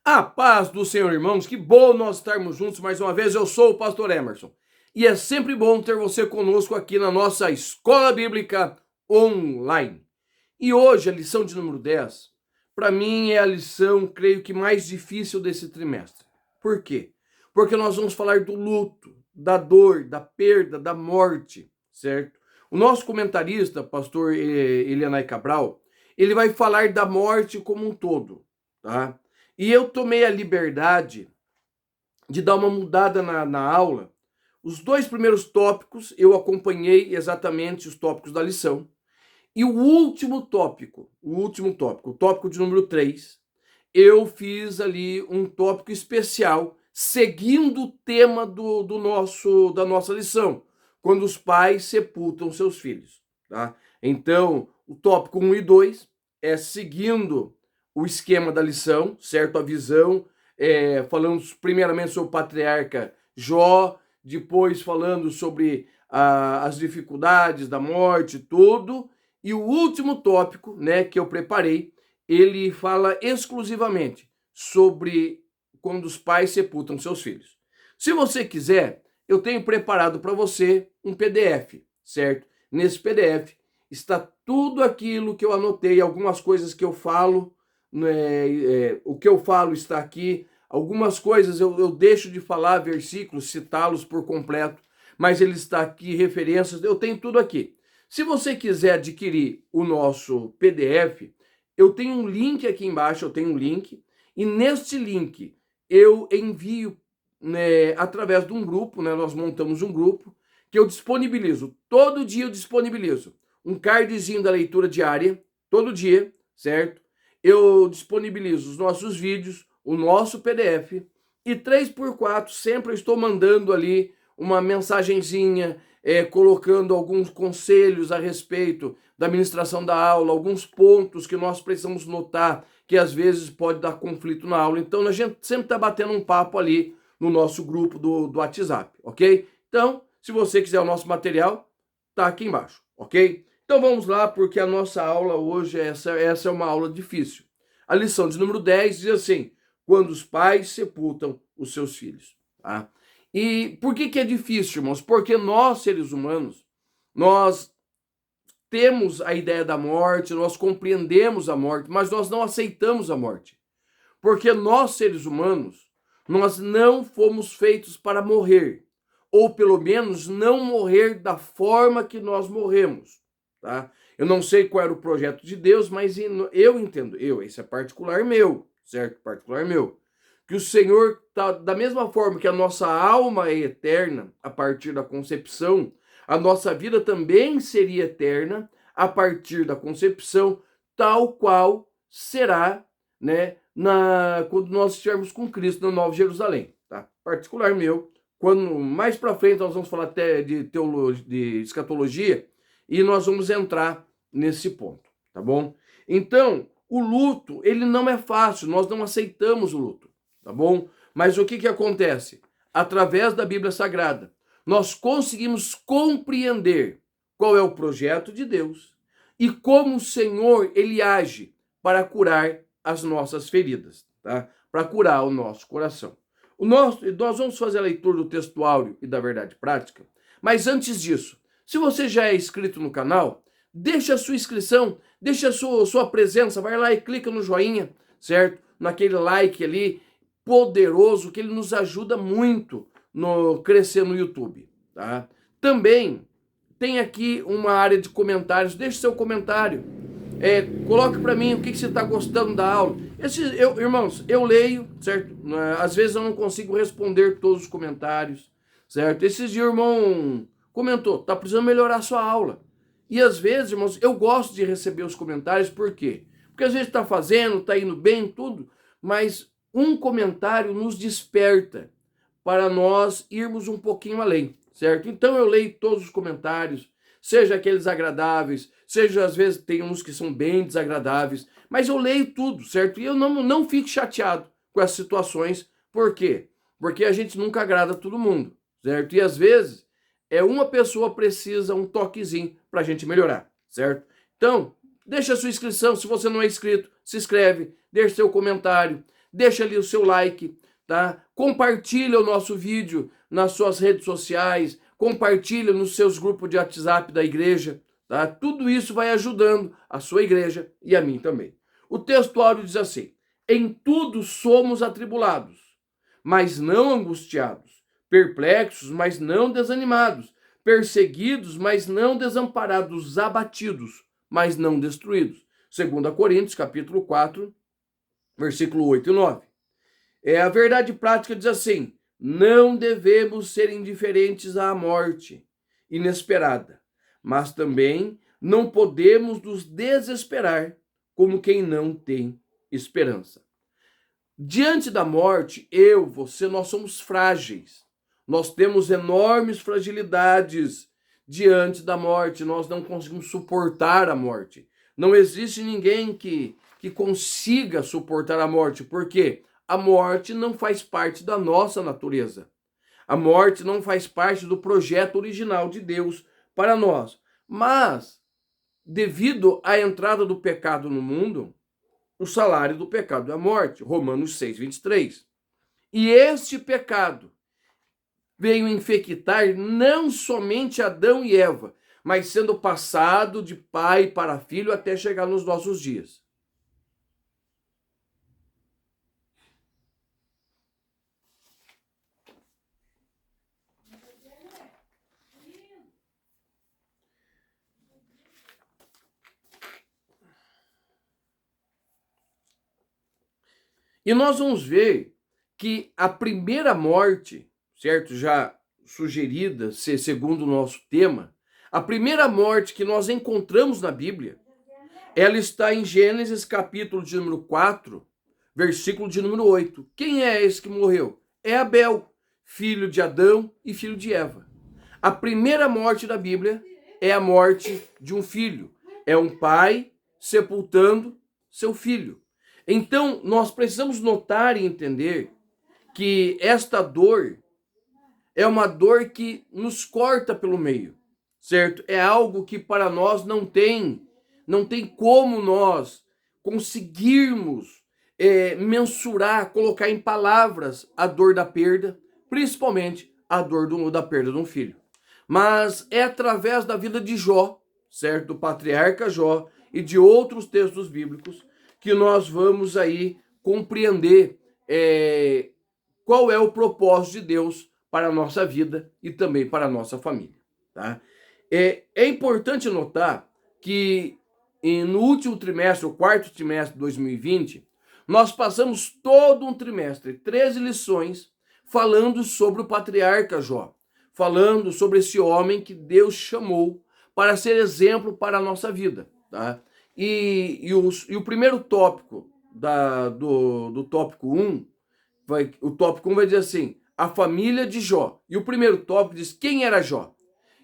A paz do Senhor, irmãos, que bom nós estarmos juntos mais uma vez. Eu sou o pastor Emerson e é sempre bom ter você conosco aqui na nossa Escola Bíblica Online. E hoje a lição de número 10, para mim é a lição, creio que mais difícil desse trimestre. Por quê? Porque nós vamos falar do luto, da dor, da perda, da morte, certo? O nosso comentarista, pastor Elianai Cabral, ele vai falar da morte como um todo, tá? E eu tomei a liberdade de dar uma mudada na aula. Os dois primeiros tópicos eu acompanhei exatamente os tópicos da lição. E o último tópico, o tópico de número 3, eu fiz ali um tópico especial, seguindo o tema da nossa lição, quando os pais sepultam seus filhos. Tá? Então, o tópico 1 e 2 é seguindo o esquema da lição, certo? A visão, falando primeiramente sobre o patriarca Jó, depois falando sobre as dificuldades da morte, tudo. E o último tópico, né, que eu preparei, ele fala exclusivamente sobre quando os pais sepultam seus filhos. Se você quiser, eu tenho preparado para você um PDF, certo? Nesse PDF está tudo aquilo que eu anotei, algumas coisas que eu falo, o que eu falo está aqui, algumas coisas eu deixo de falar, versículos, citá-los por completo, mas ele está aqui, referências, eu tenho tudo aqui. Se você quiser adquirir o nosso PDF, eu tenho um link aqui embaixo, e neste link eu envio, né, através de um grupo, né, nós montamos um grupo, que eu disponibilizo, todo dia eu disponibilizo um cardzinho da leitura diária, todo dia, certo? Eu disponibilizo os nossos vídeos, o nosso PDF, e 3x4 sempre eu estou mandando ali uma mensagenzinha, colocando alguns conselhos a respeito da ministração da aula, alguns pontos que nós precisamos notar que às vezes pode dar conflito na aula. Então a gente sempre está batendo um papo ali no nosso grupo do WhatsApp, ok? Então, se você quiser o nosso material, tá aqui embaixo, ok? Então vamos lá, porque a nossa aula hoje, essa é uma aula difícil. A lição de número 10 diz assim: quando os pais sepultam os seus filhos, tá? E por que é difícil, irmãos? Porque nós, seres humanos, nós temos a ideia da morte, nós compreendemos a morte, mas nós não aceitamos a morte. Porque nós, seres humanos, nós não fomos feitos para morrer, ou pelo menos não morrer da forma que nós morremos, tá? Eu não sei qual era o projeto de Deus, mas eu entendo, esse é particular meu, certo? Particular meu. Que o Senhor, da mesma forma que a nossa alma é eterna a partir da concepção, a nossa vida também seria eterna a partir da concepção, tal qual será, né, quando nós estivermos com Cristo na Nova Jerusalém. Tá? Particular meu, quando mais para frente nós vamos falar até de teologia, de escatologia, e nós vamos entrar nesse ponto, tá bom? Então, o luto, ele não é fácil, nós não aceitamos o luto, tá bom? Mas o que acontece? Através da Bíblia Sagrada, nós conseguimos compreender qual é o projeto de Deus e como o Senhor, ele age para curar as nossas feridas, tá? Para curar o nosso coração. Nós vamos fazer a leitura do texto áureo e da verdade prática, mas antes disso, se você já é inscrito no canal, deixa a sua inscrição, deixa a sua presença, vai lá e clica no joinha, certo? Naquele like ali, poderoso, que ele nos ajuda muito no crescer no YouTube, tá? Também tem aqui uma área de comentários, deixe seu comentário, coloque para mim o que você está gostando da aula. Irmãos, eu leio, certo? Às vezes eu não consigo responder todos os comentários, certo? Esses dias o irmão comentou, tá precisando melhorar a sua aula. E às vezes, irmãos, eu gosto de receber os comentários, por quê? Porque às vezes está fazendo, está indo bem, tudo, mas um comentário nos desperta para nós irmos um pouquinho além, certo? Então eu leio todos os comentários, seja aqueles agradáveis, seja às vezes tem uns que são bem desagradáveis, mas eu leio tudo, certo? E eu não fico chateado com as situações, por quê? Porque a gente nunca agrada todo mundo, certo? E às vezes uma pessoa precisa um toquezinho para a gente melhorar, certo? Então, deixa a sua inscrição, se você não é inscrito, se inscreve, deixa seu comentário, deixa ali o seu like, tá? Compartilha o nosso vídeo nas suas redes sociais, compartilha nos seus grupos de WhatsApp da igreja, tá? Tudo isso vai ajudando a sua igreja e a mim também. O texto áureo diz assim: em tudo somos atribulados, mas não angustiados, perplexos, mas não desanimados, perseguidos, mas não desamparados, abatidos, mas não destruídos. 2 Coríntios, capítulo 4, versículo 8 e 9. A verdade prática diz assim: não devemos ser indiferentes à morte inesperada, mas também não podemos nos desesperar como quem não tem esperança. Diante da morte, você, nós somos frágeis. Nós temos enormes fragilidades diante da morte. Nós não conseguimos suportar a morte. Não existe ninguém que consiga suportar a morte. Por quê? A morte não faz parte da nossa natureza. A morte não faz parte do projeto original de Deus para nós. Mas, devido à entrada do pecado no mundo, o salário do pecado é a morte. Romanos 6, 23. E este pecado veio infectar não somente Adão e Eva, mas sendo passado de pai para filho até chegar nos nossos dias. E nós vamos ver que a primeira morte, certo? Já sugerida, segundo o nosso tema, a primeira morte que nós encontramos na Bíblia, ela está em Gênesis capítulo de número 4, versículo de número 8. Quem é esse que morreu? É Abel, filho de Adão e filho de Eva. A primeira morte da Bíblia é a morte de um filho. É um pai sepultando seu filho. Então, nós precisamos notar e entender que esta dor é uma dor que nos corta pelo meio, certo? É algo que para nós não tem como nós conseguirmos mensurar, colocar em palavras a dor da perda, principalmente a dor da perda de um filho. Mas é através da vida de Jó, certo? Do patriarca Jó e de outros textos bíblicos que nós vamos aí compreender qual é o propósito de Deus para a nossa vida e também para a nossa família, tá? É importante notar que no último trimestre, o quarto trimestre de 2020, nós passamos todo um trimestre, 13 lições, falando sobre o patriarca Jó, falando sobre esse homem que Deus chamou para ser exemplo para a nossa vida, tá? E o primeiro tópico do tópico 1, o tópico 1 vai dizer assim: a família de Jó. E o primeiro tópico diz quem era Jó.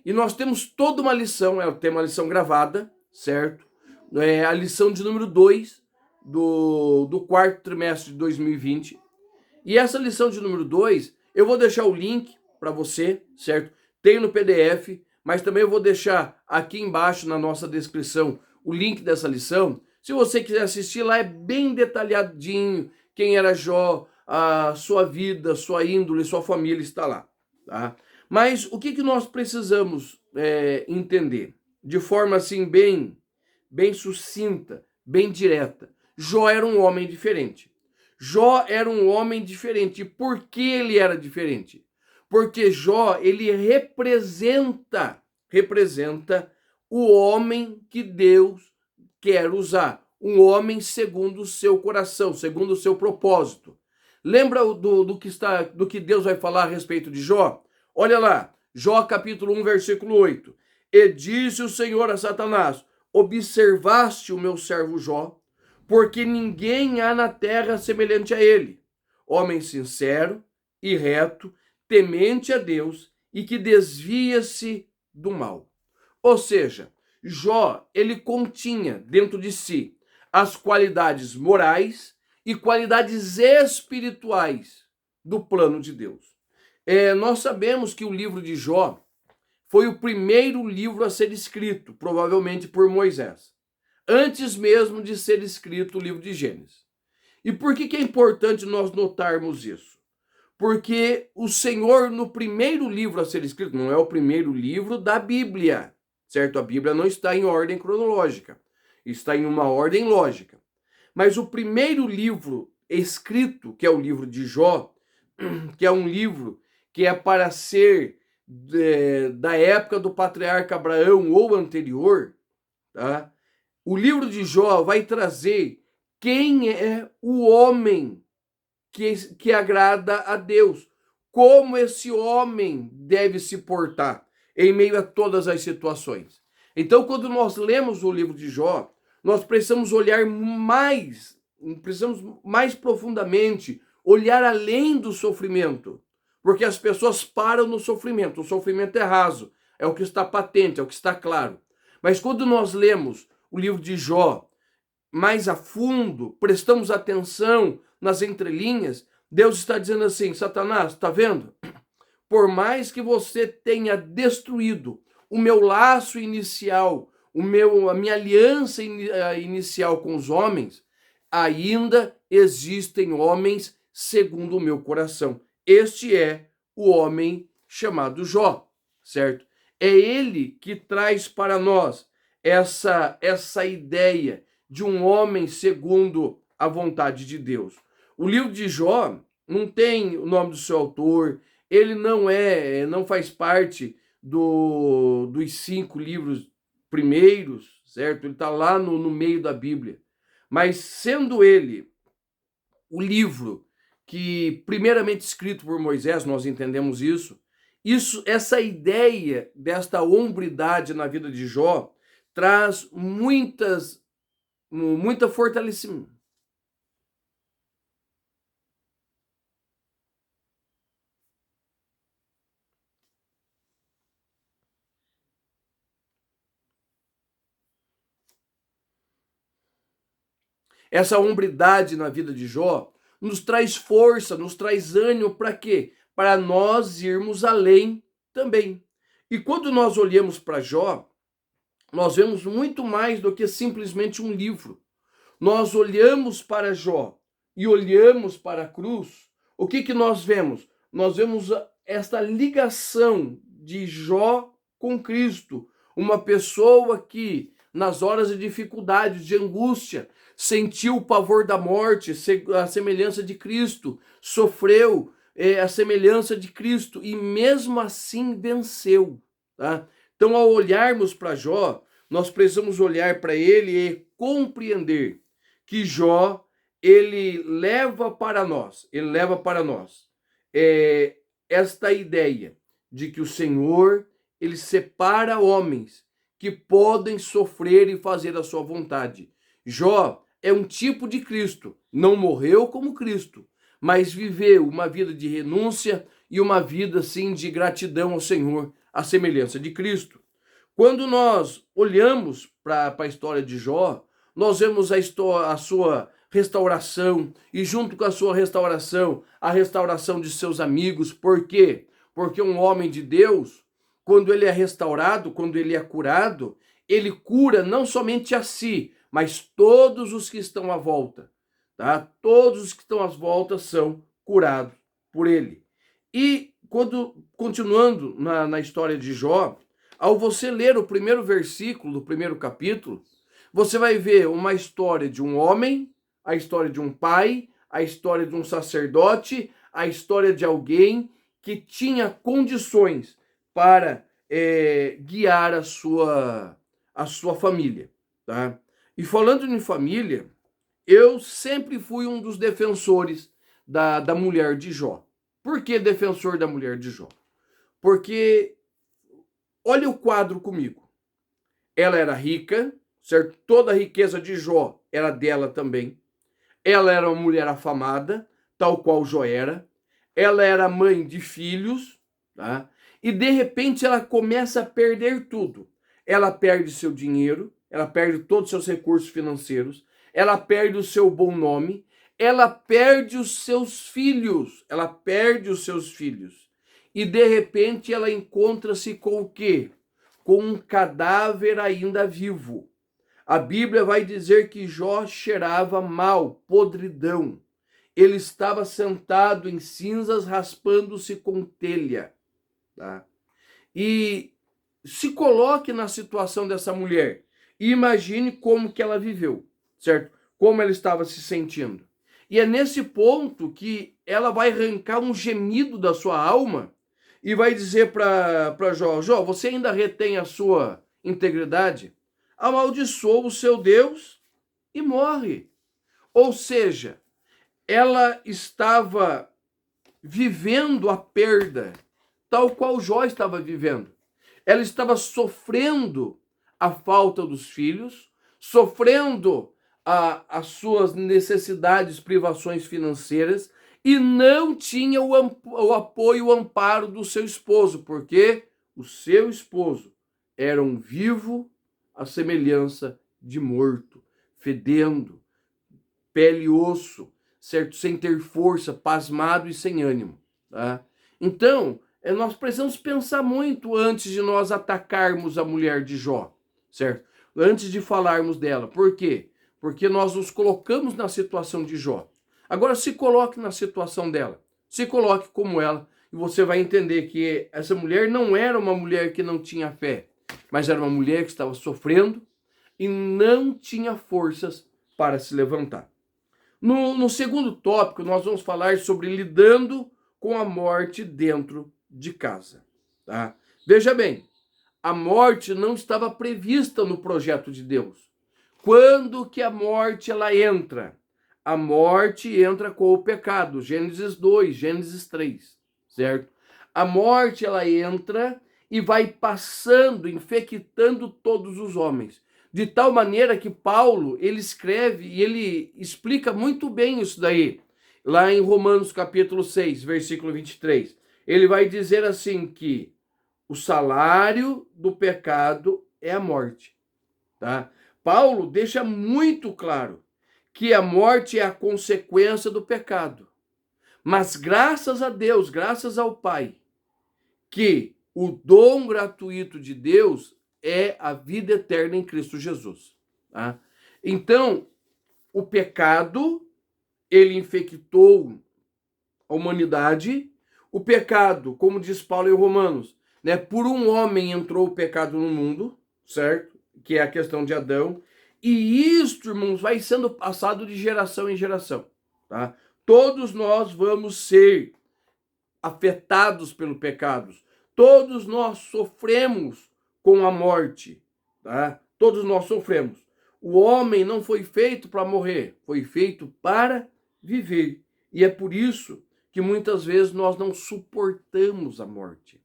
E nós temos toda uma lição, tem uma lição gravada, certo? A lição de número 2 do quarto trimestre de 2020. E essa lição de número 2, eu vou deixar o link para você, certo? Tem no PDF, mas também eu vou deixar aqui embaixo na nossa descrição o link dessa lição. Se você quiser assistir lá, é bem detalhadinho quem era Jó, a sua vida, sua índole, sua família está lá, tá? Mas o que nós precisamos entender? De forma assim bem sucinta, bem direta. Jó era um homem diferente. Jó era um homem diferente. E por que ele era diferente? Porque Jó, ele representa o homem que Deus quer usar. Um homem segundo o seu coração, segundo o seu propósito. Lembra do que Deus vai falar a respeito de Jó? Olha lá, Jó capítulo 1, versículo 8. E disse o Senhor a Satanás: observaste o meu servo Jó, porque ninguém há na terra semelhante a ele, homem sincero e reto, temente a Deus e que desvia-se do mal. Ou seja, Jó, ele continha dentro de si as qualidades morais e qualidades espirituais do plano de Deus. Nós sabemos que o livro de Jó foi o primeiro livro a ser escrito, provavelmente por Moisés, antes mesmo de ser escrito o livro de Gênesis. E por que é importante nós notarmos isso? Porque o Senhor, no primeiro livro a ser escrito, não é o primeiro livro da Bíblia, certo? A Bíblia não está em ordem cronológica, está em uma ordem lógica. Mas o primeiro livro escrito, que é o livro de Jó, que é um livro que é para ser da época do patriarca Abraão ou anterior, tá? O livro de Jó vai trazer quem é o homem que agrada a Deus, como esse homem deve se portar em meio a todas as situações. Então, quando nós lemos o livro de Jó, nós precisamos olhar mais profundamente, olhar além do sofrimento, porque as pessoas param no sofrimento. O sofrimento é raso, é o que está patente, é o que está claro. Mas quando nós lemos o livro de Jó mais a fundo, prestamos atenção nas entrelinhas, Deus está dizendo assim: Satanás, está vendo? Por mais que você tenha destruído o meu laço inicial, a minha aliança inicial com os homens, ainda existem homens segundo o meu coração. Este é o homem chamado Jó, certo? É ele que traz para nós essa ideia de um homem segundo a vontade de Deus. O livro de Jó não tem o nome do seu autor, ele não faz parte dos 5 livros primeiros, certo? Ele está lá no meio da Bíblia. Mas sendo ele o livro que primeiramente escrito por Moisés, nós entendemos essa ideia desta hombridade na vida de Jó traz muita fortalecimento. Essa hombridade na vida de Jó nos traz força, nos traz ânimo para quê? Para nós irmos além também. E quando nós olhamos para Jó, nós vemos muito mais do que simplesmente um livro. Nós olhamos para Jó e olhamos para a cruz, o que nós vemos? Nós vemos esta ligação de Jó com Cristo, uma pessoa que nas horas de dificuldade, de angústia, sentiu o pavor da morte, a semelhança de Cristo, sofreu a semelhança de Cristo e mesmo assim venceu, tá? Então, ao olharmos para Jó, nós precisamos olhar para ele e compreender que Jó, ele leva para nós esta ideia de que o Senhor, ele separa homens que podem sofrer e fazer a sua vontade. Jó é um tipo de Cristo, não morreu como Cristo, mas viveu uma vida de renúncia e uma vida, assim, de gratidão ao Senhor, à semelhança de Cristo. Quando nós olhamos para a história de Jó, nós vemos a sua restauração e junto com a sua restauração, a restauração de seus amigos. Por quê? Porque um homem de Deus, quando ele é restaurado, quando ele é curado, ele cura não somente a si, mas todos os que estão à volta, tá? Todos os que estão à volta são curados por ele. E continuando na história de Jó, ao você ler o primeiro versículo do primeiro capítulo, você vai ver uma história de um homem, a história de um pai, a história de um sacerdote, a história de alguém que tinha condições para guiar a sua família, tá? E falando em família, eu sempre fui um dos defensores da mulher de Jó. Por que defensor da mulher de Jó? Porque olha o quadro comigo. Ela era rica, certo? Toda a riqueza de Jó era dela também. Ela era uma mulher afamada, tal qual Jó era. Ela era mãe de filhos, tá? E de repente ela começa a perder tudo. Ela perde seu dinheiro, ela perde todos os seus recursos financeiros, ela perde o seu bom nome, ela perde os seus filhos, E de repente ela encontra-se com o quê? Com um cadáver ainda vivo. A Bíblia vai dizer que Jó cheirava mal, podridão. Ele estava sentado em cinzas, raspando-se com telha. Tá? E se coloque na situação dessa mulher e imagine como que ela viveu, certo? Como ela estava se sentindo. E é nesse ponto que ela vai arrancar um gemido da sua alma e vai dizer para Jó, Jó, você ainda retém a sua integridade? Amaldiçoa o seu Deus e morre. Ou seja, ela estava vivendo a perda, tal qual Jó estava vivendo. Ela estava sofrendo a falta dos filhos, sofrendo as suas necessidades, privações financeiras, e não tinha o apoio, o amparo do seu esposo, porque o seu esposo era um vivo à semelhança de morto, fedendo, pele e osso, certo? Sem ter força, pasmado e sem ânimo. Tá? Então, nós precisamos pensar muito antes de nós atacarmos a mulher de Jó, certo? Antes de falarmos dela. Por quê? Porque nós nos colocamos na situação de Jó. Agora se coloque na situação dela. Se coloque como ela e você vai entender que essa mulher não era uma mulher que não tinha fé, mas era uma mulher que estava sofrendo e não tinha forças para se levantar. No segundo tópico, nós vamos falar sobre lidando com a morte dentro de casa. Tá? Veja bem, a morte não estava prevista no projeto de Deus. Quando que a morte ela entra? A morte entra com o pecado. Gênesis 2, Gênesis 3, certo? A morte ela entra e vai passando, infectando todos os homens. De tal maneira que Paulo, ele escreve e ele explica muito bem isso daí. Lá em Romanos capítulo 6, versículo 23. Ele vai dizer assim que o salário do pecado é a morte. Tá? Paulo deixa muito claro que a morte é a consequência do pecado. Mas graças a Deus, graças ao Pai, que o dom gratuito de Deus é a vida eterna em Cristo Jesus. Tá? Então, o pecado, ele infectou a humanidade. O pecado, como diz Paulo em Romanos, né, por um homem entrou o pecado no mundo, certo? Que é a questão de Adão. E isto, irmãos, vai sendo passado de geração em geração. Tá? Todos nós vamos ser afetados pelo pecado. Todos nós sofremos com a morte. Tá? Todos nós sofremos. O homem não foi feito para morrer, foi feito para viver. E é por isso que muitas vezes nós não suportamos a morte.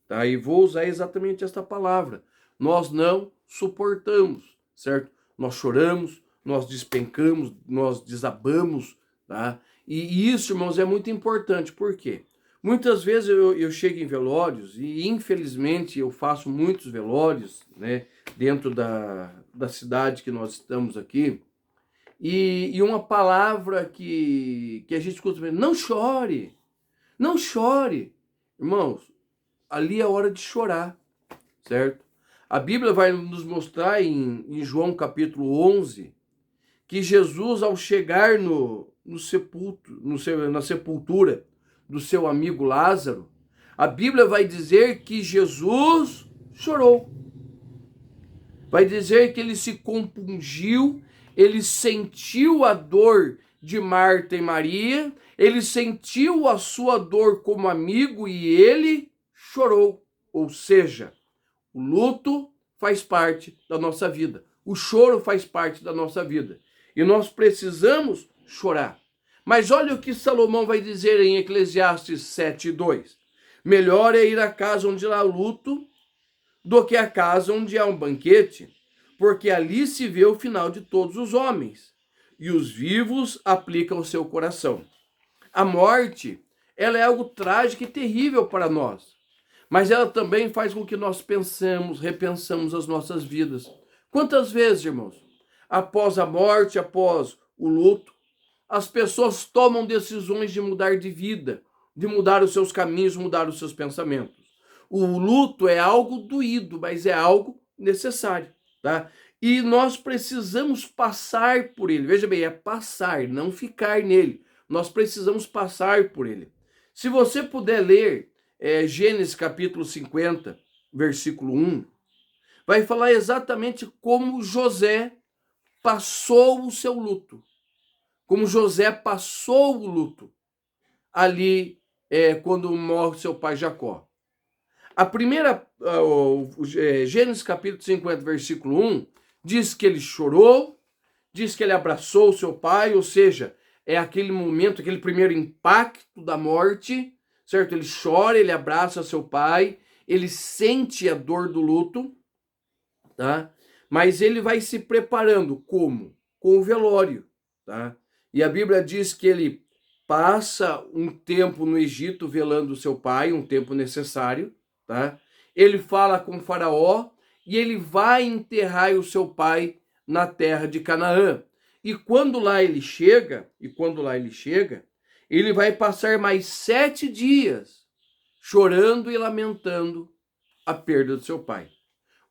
Tá? E vou usar exatamente esta palavra. Nós não suportamos, certo? Nós choramos, nós despencamos, nós desabamos, tá? E isso, irmãos, é muito importante. Por quê? Muitas vezes eu chego em velórios e, infelizmente, eu faço muitos velórios, né, dentro da cidade que nós estamos aqui. E uma palavra que a gente escuta, não chore, não chore. Irmãos, ali é hora de chorar, certo? A Bíblia vai nos mostrar em João capítulo 11 que Jesus, ao chegar na sepultura do seu amigo Lázaro, a Bíblia vai dizer que Jesus chorou. Vai dizer que ele se compungiu, ele sentiu a dor de Marta e Maria, ele sentiu a sua dor como amigo e ele chorou. Ou seja, o luto faz parte da nossa vida. O choro faz parte da nossa vida. E nós precisamos chorar. Mas olha o que Salomão vai dizer em Eclesiastes 7:2. Melhor é ir à casa onde há luto do que à casa onde há um banquete, porque ali se vê o final de todos os homens, e os vivos aplicam o seu coração. A morte, ela é algo trágico e terrível para nós. Mas ela também faz com que nós pensemos, repensamos as nossas vidas. Quantas vezes, irmãos, após a morte, após o luto, as pessoas tomam decisões de mudar de vida, de mudar os seus caminhos, mudar os seus pensamentos. O luto é algo doído, mas é algo necessário, tá? E nós precisamos passar por ele. Veja bem, é passar, não ficar nele. Nós precisamos passar por ele. Se você puder ler Gênesis capítulo 50, versículo 1, vai falar exatamente como José passou o seu luto. Como José passou o luto ali quando morre seu pai Jacó. A primeira, Gênesis capítulo 50, versículo 1, diz que ele chorou, diz que ele abraçou seu pai, ou seja, é aquele momento, aquele primeiro impacto da morte, certo? Ele chora, ele abraça seu pai, ele sente a dor do luto, tá? Mas ele vai se preparando como? Com o velório, tá? E a Bíblia diz que ele passa um tempo no Egito velando seu pai, um tempo necessário, tá? Ele fala com Faraó e ele vai enterrar o seu pai na terra de Canaã. E quando lá ele chega, ele vai passar mais 7 dias chorando e lamentando a perda do seu pai.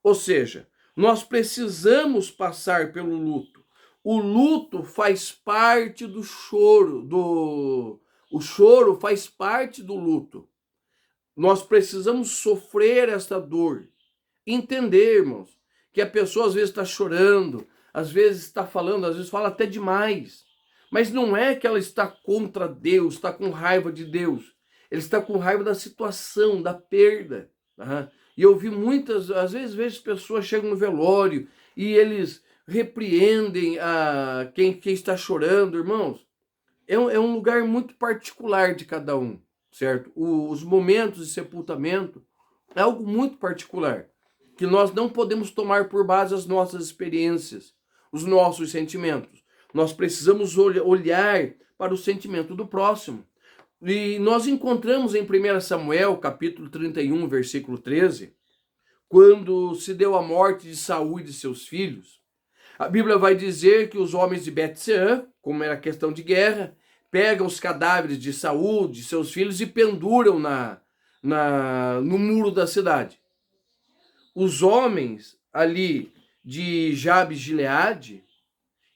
Ou seja, nós precisamos passar pelo luto. O luto faz parte do choro, o choro faz parte do luto. Nós precisamos sofrer esta dor, entendermos que a pessoa às vezes está chorando, às vezes está falando, às vezes fala até demais. Mas não é que ela está contra Deus, está com raiva de Deus. Ele está com raiva da situação, da perda. Tá? E eu vi muitas, às vezes vejo pessoas chegam no velório e eles repreendem quem está chorando, irmãos. É um lugar muito particular de cada um, certo? Os momentos de sepultamento é algo muito particular, que nós não podemos tomar por base as nossas experiências, os nossos sentimentos. Nós precisamos olhar para o sentimento do próximo. E nós encontramos em 1 Samuel, capítulo 31, versículo 13, quando se deu a morte de Saul e de seus filhos, a Bíblia vai dizer que os homens de Bet-Sean, como era questão de guerra, pegam os cadáveres de Saul, de seus filhos e penduram no muro da cidade. Os homens ali de Jabes-Gileade,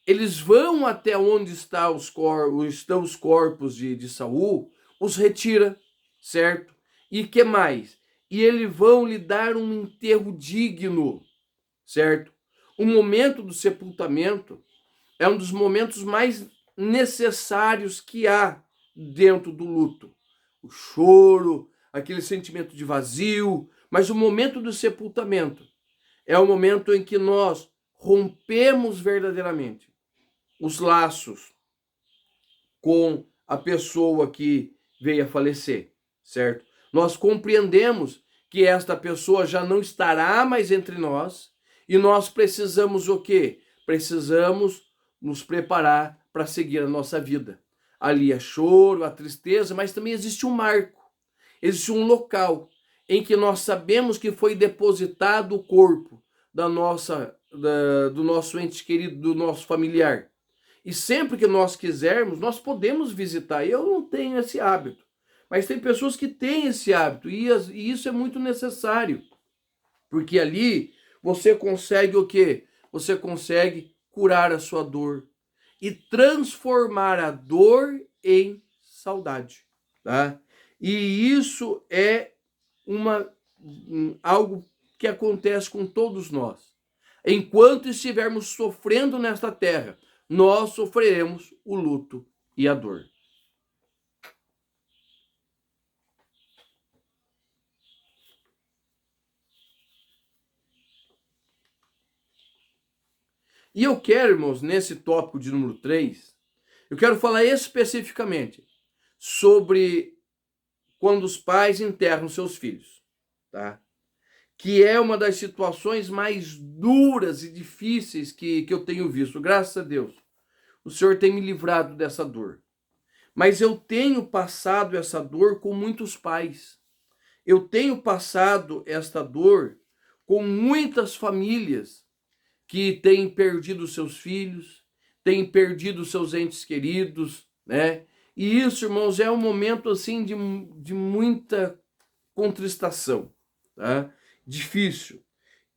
eles vão até onde estão os corpos de Saul, os retira, certo? E que mais? E eles vão lhe dar um enterro digno, certo? O momento do sepultamento é um dos momentos mais necessários que há dentro do luto. O choro, aquele sentimento de vazio, mas o momento do sepultamento é o momento em que nós rompemos verdadeiramente os laços com a pessoa que veio a falecer, certo? Nós compreendemos que esta pessoa já não estará mais entre nós e nós precisamos o quê? Precisamos nos preparar para seguir a nossa vida. Ali é choro, a tristeza, mas também existe um marco, existe um local em que nós sabemos que foi depositado o corpo do nosso ente querido, do nosso familiar. E sempre que nós quisermos, nós podemos visitar. Eu não tenho esse hábito, mas tem pessoas que têm esse hábito e isso é muito necessário, porque ali você consegue o quê? Você consegue curar a sua dor e transformar a dor em saudade, tá? E isso é algo que acontece com todos nós. Enquanto estivermos sofrendo nesta terra, nós sofreremos o luto e a dor. E eu quero, irmãos, nesse tópico de número 3, eu quero falar especificamente sobre quando os pais enterram seus filhos, tá? Que é uma das situações mais duras e difíceis que eu tenho visto. Graças a Deus, o Senhor tem me livrado dessa dor. Mas eu tenho passado essa dor com muitos pais. Eu tenho passado esta dor com muitas famílias que têm perdido seus filhos, têm perdido seus entes queridos, né? E isso, irmãos, é um momento assim de muita contristação, tá? Difícil.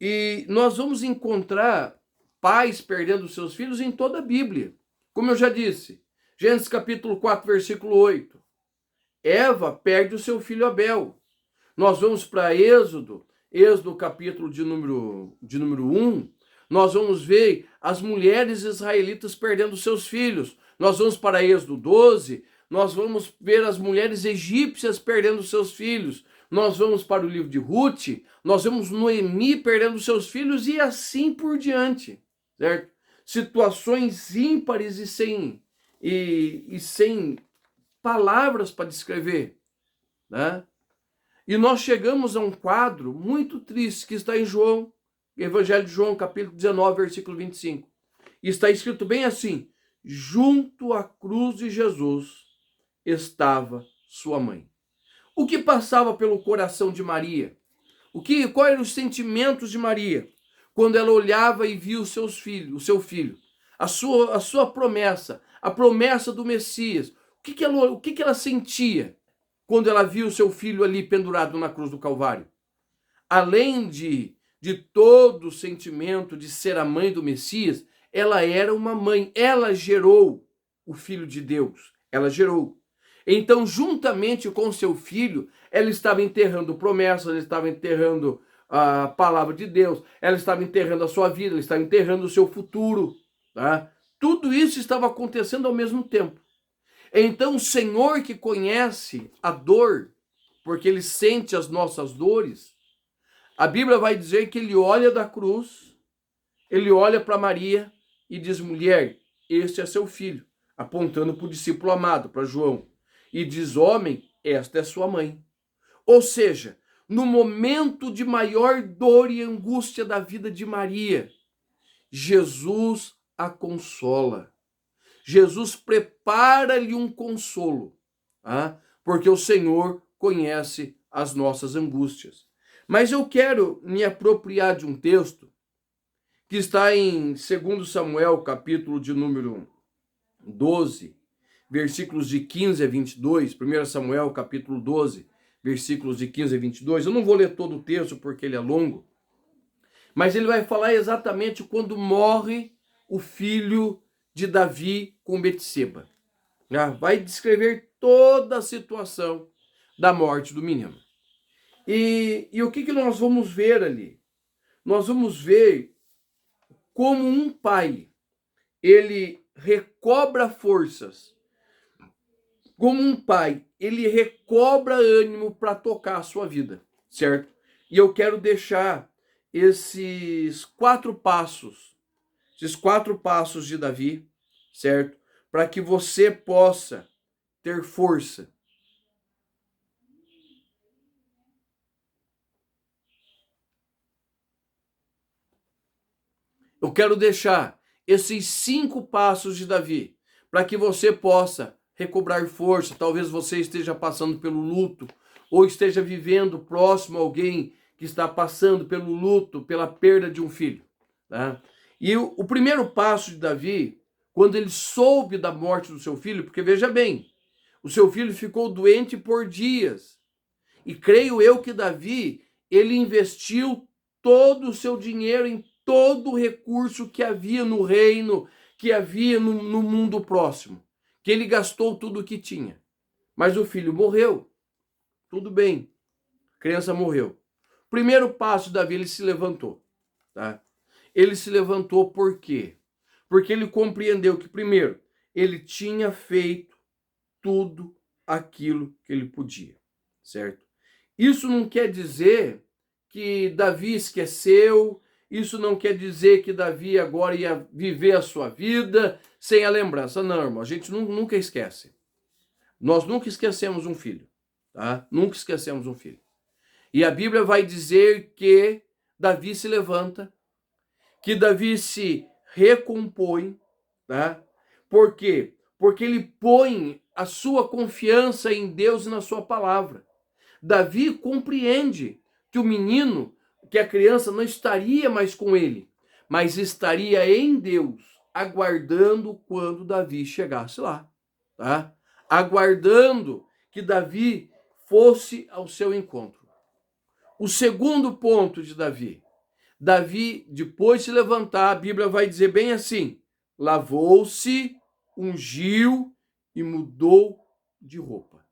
E nós vamos encontrar pais perdendo seus filhos em toda a Bíblia. Como eu já disse, Gênesis capítulo 4, versículo 8. Eva perde o seu filho Abel. Nós vamos para Êxodo capítulo de número 1, nós vamos ver as mulheres israelitas perdendo seus filhos. Nós vamos para Êxodo 12, nós vamos ver as mulheres egípcias perdendo seus filhos. Nós vamos para o livro de Ruth, nós vemos Noemi perdendo seus filhos e assim por diante, certo? Situações ímpares e sem palavras para descrever, né? E nós chegamos a um quadro muito triste que está em João, Evangelho de João, capítulo 19, versículo 25. E está escrito bem assim: junto à cruz de Jesus estava sua mãe. O que passava pelo coração de Maria? Quais eram os sentimentos de Maria quando ela olhava e via o seu filho, a sua promessa, a promessa do Messias? O que ela sentia quando ela viu o seu filho ali pendurado na cruz do Calvário? Além de todo o sentimento de ser a mãe do Messias, ela era uma mãe, ela gerou o Filho de Deus, ela gerou. Então, juntamente com seu filho, ela estava enterrando promessas, ela estava enterrando a palavra de Deus, ela estava enterrando a sua vida, ela estava enterrando o seu futuro, tá? Tudo isso estava acontecendo ao mesmo tempo. Então, o Senhor, que conhece a dor, porque ele sente as nossas dores, a Bíblia vai dizer que ele olha da cruz, ele olha para Maria e diz: mulher, este é seu filho, apontando para o discípulo amado, para João. E diz: homem, esta é sua mãe. Ou seja, no momento de maior dor e angústia da vida de Maria, Jesus a consola. Jesus prepara-lhe um consolo, porque o Senhor conhece as nossas angústias. Mas eu quero me apropriar de um texto que está em 2 Samuel, capítulo de número 12, versículos de 15 a 22, 1 Samuel, capítulo 12, versículos de 15 a 22. Eu não vou ler todo o texto porque ele é longo, mas ele vai falar exatamente quando morre o filho de Davi com Betseba. Vai descrever toda a situação da morte do menino. E o que nós vamos ver ali? Nós vamos ver como um pai, ele recobra forças. Como um pai, ele recobra ânimo para tocar a sua vida, certo? E eu quero deixar esses quatro passos de Davi, certo? Para que você possa ter força. Eu quero deixar esses 5 passos de Davi para que você possa recobrar força. Talvez você esteja passando pelo luto ou esteja vivendo próximo a alguém que está passando pelo luto, pela perda de um filho. Tá? E o primeiro passo de Davi, quando ele soube da morte do seu filho, porque veja bem, o seu filho ficou doente por dias. E creio eu que Davi, ele investiu todo o seu dinheiro em todo o recurso que havia no reino, que havia no mundo próximo. Que ele gastou tudo o que tinha. Mas o filho morreu. Tudo bem. A criança morreu. Primeiro passo de Davi, ele se levantou. Tá? Ele se levantou por quê? Porque ele compreendeu que, primeiro, ele tinha feito tudo aquilo que ele podia. Certo? Isso não quer dizer que Davi esqueceu, isso não quer dizer que Davi agora ia viver a sua vida sem a lembrança. Não, irmão, a gente nunca esquece. Nós nunca esquecemos um filho, tá? Nunca esquecemos um filho. E a Bíblia vai dizer que Davi se levanta, que Davi se recompõe, tá? Por quê? Porque ele põe a sua confiança em Deus e na sua palavra. Davi compreende que o menino, que a criança não estaria mais com ele, mas estaria em Deus, aguardando quando Davi chegasse lá, tá? Aguardando que Davi fosse ao seu encontro. O segundo ponto de Davi, Davi, depois de se levantar, a Bíblia vai dizer bem assim: lavou-se, ungiu e mudou de roupa.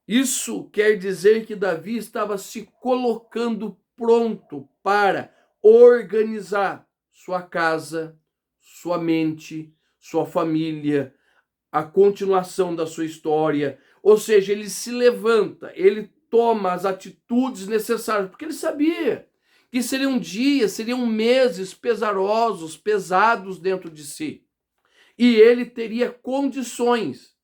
Isso quer dizer que Davi estava se colocando pronto para organizar sua casa, sua mente, sua família, a continuação da sua história. Ou seja, ele se levanta, ele toma as atitudes necessárias, porque ele sabia que seriam dias, seriam meses pesarosos, pesados dentro de si. E ele teria condições,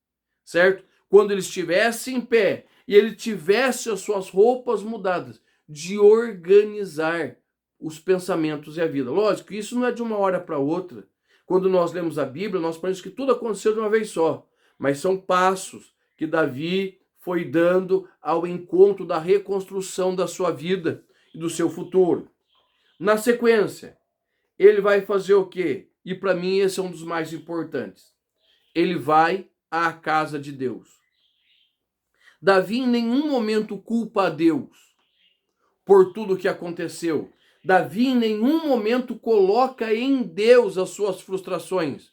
certo? Quando ele estivesse em pé e ele tivesse as suas roupas mudadas, de organizar os pensamentos e a vida. Lógico, isso não é de uma hora para outra. Quando nós lemos a Bíblia, nós pensamos que tudo aconteceu de uma vez só, mas são passos que Davi foi dando ao encontro da reconstrução da sua vida e do seu futuro. Na sequência, ele vai fazer o quê? E para mim esse é um dos mais importantes. Ele vai à casa de Deus. Davi em nenhum momento culpa a Deus por tudo que aconteceu. Davi em nenhum momento coloca em Deus as suas frustrações,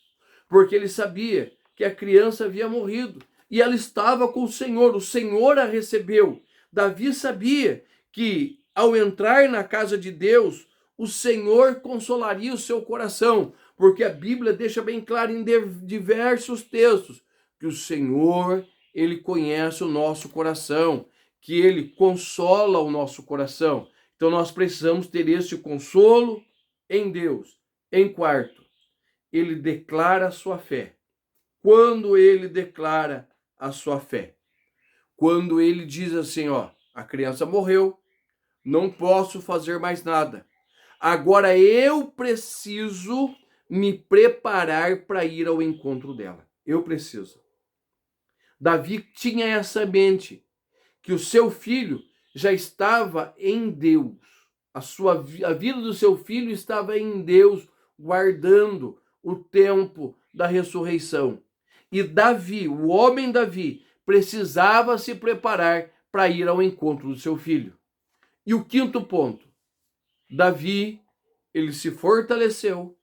porque ele sabia que a criança havia morrido e ela estava com o Senhor a recebeu. Davi sabia que ao entrar na casa de Deus, o Senhor consolaria o seu coração, porque a Bíblia deixa bem claro em diversos textos que o Senhor, ele conhece o nosso coração, que ele consola o nosso coração. Então nós precisamos ter este consolo em Deus. Em quarto, ele declara a sua fé. Quando ele declara a sua fé? Quando ele diz assim, ó, a criança morreu, não posso fazer mais nada. Agora eu preciso me preparar para ir ao encontro dela. Eu preciso. Davi tinha essa mente, que o seu filho já estava em Deus. A vida do seu filho estava em Deus, guardando o tempo da ressurreição. E Davi, o homem Davi, precisava se preparar para ir ao encontro do seu filho. E o quinto ponto, Davi, ele se fortaleceu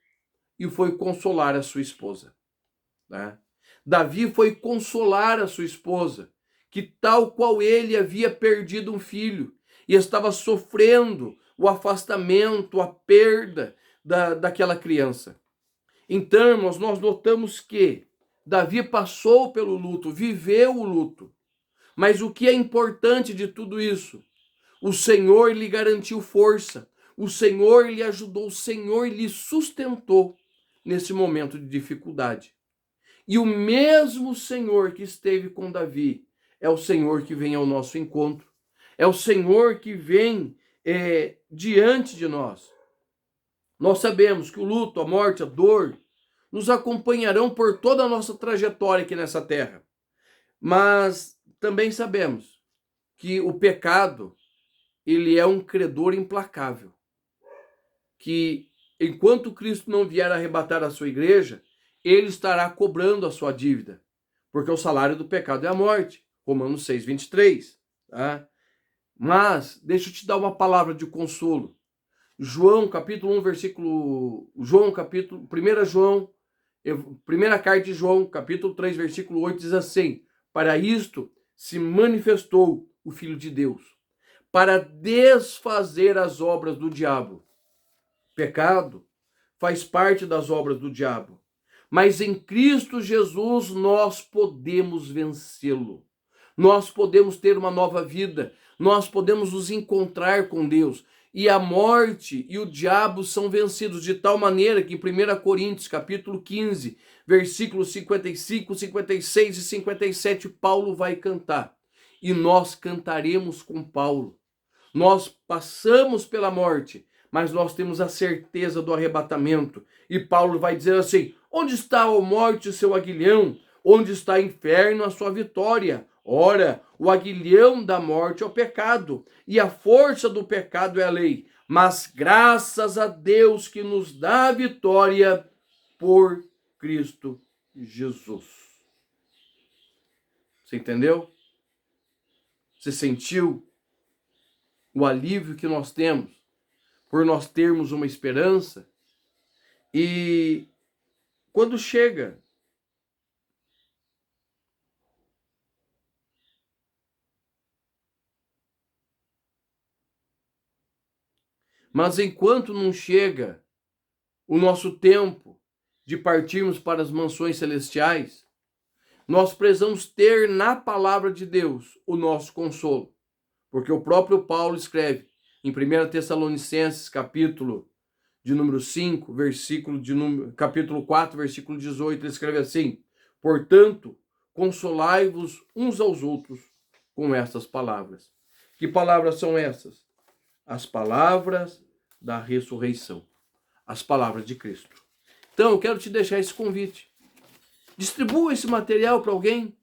e foi consolar a sua esposa. Né? Davi foi consolar a sua esposa, que tal qual ele havia perdido um filho e estava sofrendo o afastamento, a perda daquela criança. Então, irmãos, nós notamos que Davi passou pelo luto, viveu o luto. Mas o que é importante de tudo isso? O Senhor lhe garantiu força, o Senhor lhe ajudou, o Senhor lhe sustentou nesse momento de dificuldade. E o mesmo Senhor que esteve com Davi é o Senhor que vem ao nosso encontro. É o Senhor que vem diante de nós. Nós sabemos que o luto, a morte, a dor nos acompanharão por toda a nossa trajetória aqui nessa terra. Mas também sabemos que o pecado, ele é um credor implacável. Que enquanto Cristo não vier arrebatar a sua igreja, ele estará cobrando a sua dívida, porque o salário do pecado é a morte. Romanos 6:23. Tá? Mas, deixa eu te dar uma palavra de consolo. João, capítulo 1, versículo... Primeira carta de João, capítulo 3, versículo 8, diz assim: para isto se manifestou o Filho de Deus, para desfazer as obras do diabo. Pecado faz parte das obras do diabo. Mas em Cristo Jesus nós podemos vencê-lo. Nós podemos ter uma nova vida. Nós podemos nos encontrar com Deus. E a morte e o diabo são vencidos de tal maneira que em 1 Coríntios, capítulo 15, versículos 55, 56 e 57, Paulo vai cantar. E nós cantaremos com Paulo. Nós passamos pela morte, mas nós temos a certeza do arrebatamento. E Paulo vai dizer assim: onde está, ó morte, o seu aguilhão? Onde está, inferno, a sua vitória? Ora, o aguilhão da morte é o pecado, e a força do pecado é a lei. Mas graças a Deus que nos dá a vitória por Cristo Jesus. Você entendeu? Você sentiu o alívio que nós temos? por nós termos uma esperança. E quando chega mas enquanto não chega o nosso tempo de partirmos para as mansões celestiais, nós precisamos ter na palavra de Deus o nosso consolo. Porque o próprio Paulo escreve em 1 Tessalonicenses, capítulo de número 5, capítulo 4, versículo 18, ele escreve assim: portanto, consolai-vos uns aos outros com estas palavras. Que palavras são essas? As palavras da ressurreição, as palavras de Cristo. Então, eu quero te deixar esse convite. Distribua esse material para alguém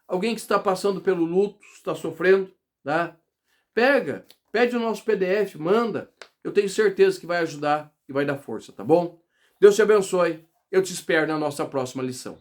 que está passando pelo luto, está sofrendo, tá? Pede o nosso PDF, manda. Eu tenho certeza que vai ajudar e vai dar força, tá bom? Deus te abençoe. Eu te espero na nossa próxima lição.